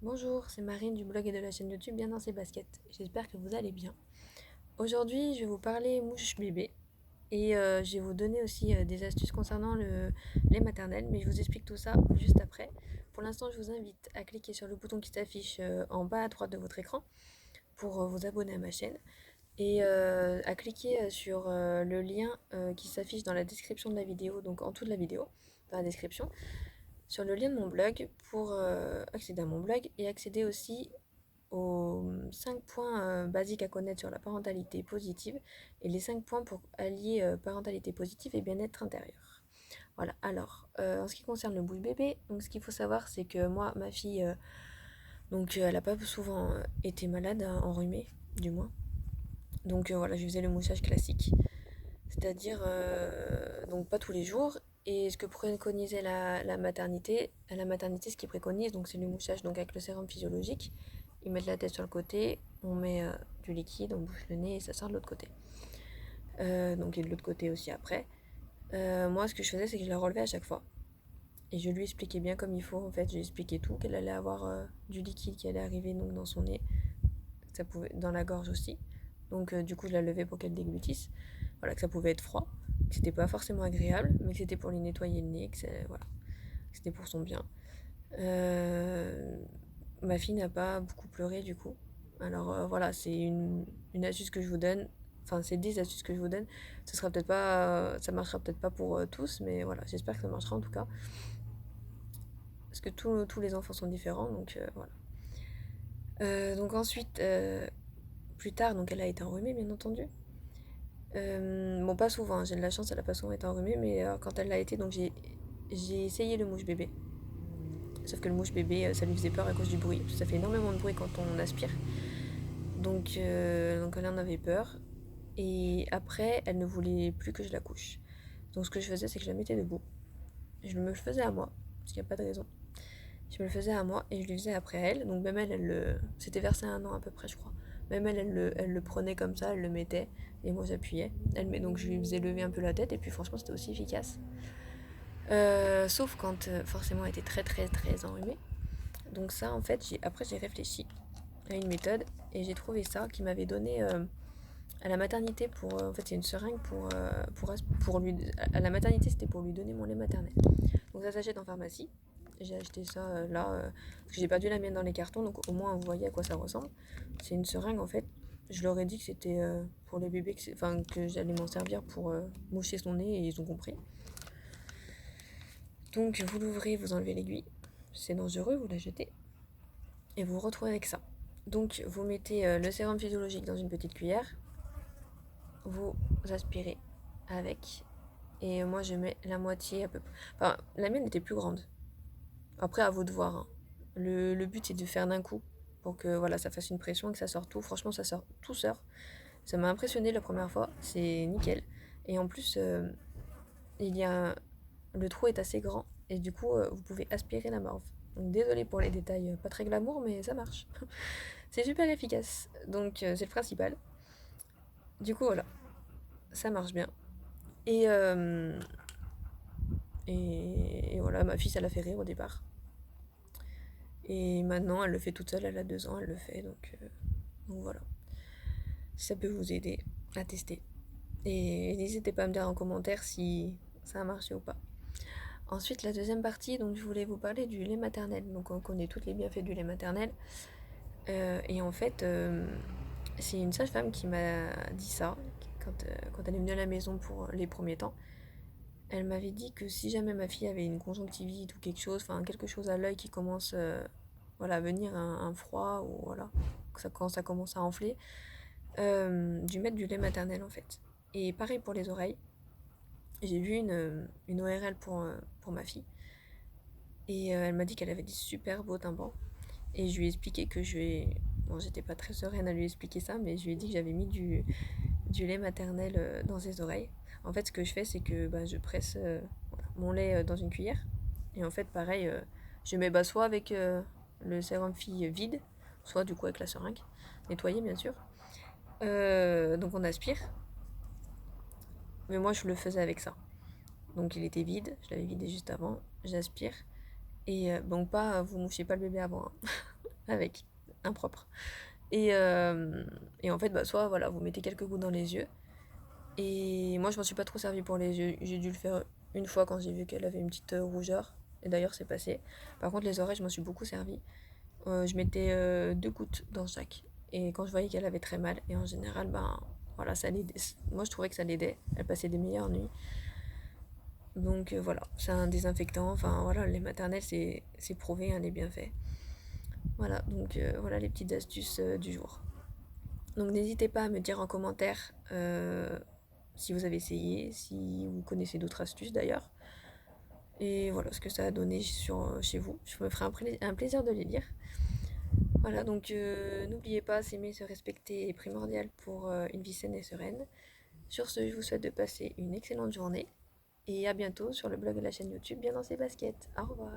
Bonjour, c'est Marine du blog et de la chaîne YouTube Bien dans ses baskets. J'espère que vous allez bien. Aujourd'hui, je vais vous parler mouche bébé et je vais vous donner aussi des astuces concernant les maternelles, mais je vous explique tout ça juste après. Pour l'instant, je vous invite à cliquer sur le bouton qui s'affiche en bas à droite de votre écran pour vous abonner à ma chaîne et à cliquer sur le lien qui s'affiche dans la description de la vidéo, donc en dessous de la vidéo, dans la description sur le lien de mon blog pour accéder à mon blog et accéder aussi aux 5 points basiques à connaître sur la parentalité positive et les 5 points pour allier parentalité positive et bien-être intérieur. Voilà, alors en ce qui concerne le bouche bébé, donc ce qu'il faut savoir c'est que moi, ma fille, elle n'a pas souvent été malade, enrhumée du moins. Donc voilà, je faisais le mouchage classique, c'est-à-dire donc pas tous les jours. Et ce que préconisait la maternité, à la maternité, ce qu'ils préconisent, donc c'est le mouchage donc avec le sérum physiologique. Ils mettent la tête sur le côté, on met du liquide, on bouche le nez et ça sort de l'autre côté. Donc et de l'autre côté aussi après. Moi, ce que je faisais, c'est que je la relevais à chaque fois. Et je lui expliquais bien comme il faut, en fait, j'ai expliqué tout, qu'elle allait avoir du liquide qui allait arriver donc dans son nez, ça pouvait, dans la gorge aussi. Donc du coup, je la levais pour qu'elle déglutisse. Voilà, que ça pouvait être froid, que c'était pas forcément agréable, mais que c'était pour lui nettoyer le nez, voilà, que c'était pour son bien. Euh, Ma fille n'a pas beaucoup pleuré du coup. Alors voilà, c'est une astuce que je vous donne. Enfin, c'est des astuces que je vous donne. Ce sera peut-être pas, ça marchera peut-être pas pour tous, mais voilà, j'espère que ça marchera en tout cas. Parce que tous les enfants sont différents, donc voilà. Donc ensuite, plus tard, donc elle a été enrhumée, bien entendu. Bon, pas souvent, hein, j'ai de la chance, elle a pas souvent été enrhumée, mais quand elle l'a été, donc j'ai essayé le mouche bébé. Sauf que le mouche bébé, ça lui faisait peur à cause du bruit. Ça fait énormément de bruit quand on aspire. Donc elle en avait peur. Et après, elle ne voulait plus que je la couche. Donc ce que je faisais, c'est que je la mettais debout. Je me le faisais à moi, parce qu'il n'y a pas de raison. Je me le faisais à moi et je lui faisais après elle. Donc même elle le... C'était versé 1 an à peu près, je crois. Même elle le prenait comme ça, elle le mettait. Et moi j'appuyais. Donc je lui faisais lever un peu la tête et puis franchement c'était aussi efficace. Sauf quand forcément elle était très très très enrhumée. Donc ça en fait, après j'ai réfléchi à une méthode et j'ai trouvé ça qui m'avait donné à la maternité pour... en fait c'est une seringue pour lui... À la maternité c'était pour lui donner mon lait maternel. Donc ça s'achète en pharmacie. J'ai acheté ça là parce que j'ai perdu la mienne dans les cartons, donc au moins vous voyez à quoi ça ressemble. C'est une seringue en fait. Je leur ai dit que c'était pour les bébés, que j'allais m'en servir pour moucher son nez et ils ont compris. Donc vous l'ouvrez, vous enlevez l'aiguille, c'est dangereux, vous la jetez et vous vous retrouvez avec ça. Donc vous mettez le sérum physiologique dans une petite cuillère, vous aspirez avec et moi je mets la moitié à peu près. Enfin, la mienne était plus grande. Après, à vous de voir, hein. Le but, c'est de faire d'un coup pour que voilà, ça fasse une pression et que ça sorte tout. Franchement, ça sort tout sort. Ça m'a impressionné la première fois. C'est nickel. Et en plus, il y a le trou est assez grand et du coup, vous pouvez aspirer la morve. Donc désolé pour les détails, pas très glamour, mais ça marche. C'est super efficace. Donc c'est le principal. Du coup, voilà, ça marche bien. Et, euh, et voilà, ma fille, ça l'a fait rire au départ. Et maintenant, elle le fait toute seule, elle a 2 ans, elle le fait, donc voilà. Si ça peut vous aider à tester. Et n'hésitez pas à me dire en commentaire si ça a marché ou pas. Ensuite, la deuxième partie, donc je voulais vous parler du lait maternel. Donc on connaît tous les bienfaits du lait maternel. Et en fait, c'est une sage-femme qui m'a dit ça quand elle est venue à la maison pour les premiers temps. Elle m'avait dit que si jamais ma fille avait une conjonctivite ou quelque chose, enfin quelque chose à l'œil qui commence voilà, à venir un froid ou voilà, quand ça commence à enfler, dû mettre du lait maternel en fait. Et pareil pour les oreilles. J'ai vu une ORL pour ma fille. Et elle m'a dit qu'elle avait des super beaux tympans. Et je lui ai expliqué que je vais... Bon, j'étais pas très sereine à lui expliquer ça, mais je lui ai dit que j'avais mis du lait maternel dans ses oreilles. En fait, ce que je fais, c'est que je presse voilà, mon lait dans une cuillère. Et en fait, pareil, je mets soit avec le sérum fille vide, soit du coup avec la seringue, nettoyée bien sûr. Donc on aspire. Mais moi, je le faisais avec ça. Donc il était vide, je l'avais vidé juste avant. J'aspire. Et bon, pas, vous mouchez pas le bébé avant, hein. avec, impropre. Et, et en fait, bah, soit voilà, vous mettez quelques gouttes dans les yeux. Et moi, je m'en suis pas trop servi pour les yeux. J'ai dû le faire une fois quand j'ai vu qu'elle avait une petite rougeur. Et d'ailleurs, c'est passé. Par contre, les oreilles, je m'en suis beaucoup servi. Je mettais 2 gouttes dans chaque. Et quand je voyais qu'elle avait très mal, et en général, ben voilà, ça l'aidait. Moi, je trouvais que ça l'aidait. Elle passait des meilleures nuits. Donc voilà, c'est un désinfectant. Enfin voilà, les maternelles, c'est prouvé, hein, les bienfaits. Voilà, donc voilà les petites astuces du jour. Donc n'hésitez pas à me dire en commentaire si vous avez essayé, si vous connaissez d'autres astuces d'ailleurs. Et voilà ce que ça a donné chez vous. Je me ferai un plaisir de les lire. Voilà, donc n'oubliez pas, s'aimer, se respecter est primordial pour une vie saine et sereine. Sur ce, je vous souhaite de passer une excellente journée et à bientôt sur le blog et la chaîne YouTube Bien dans ses baskets. Au revoir.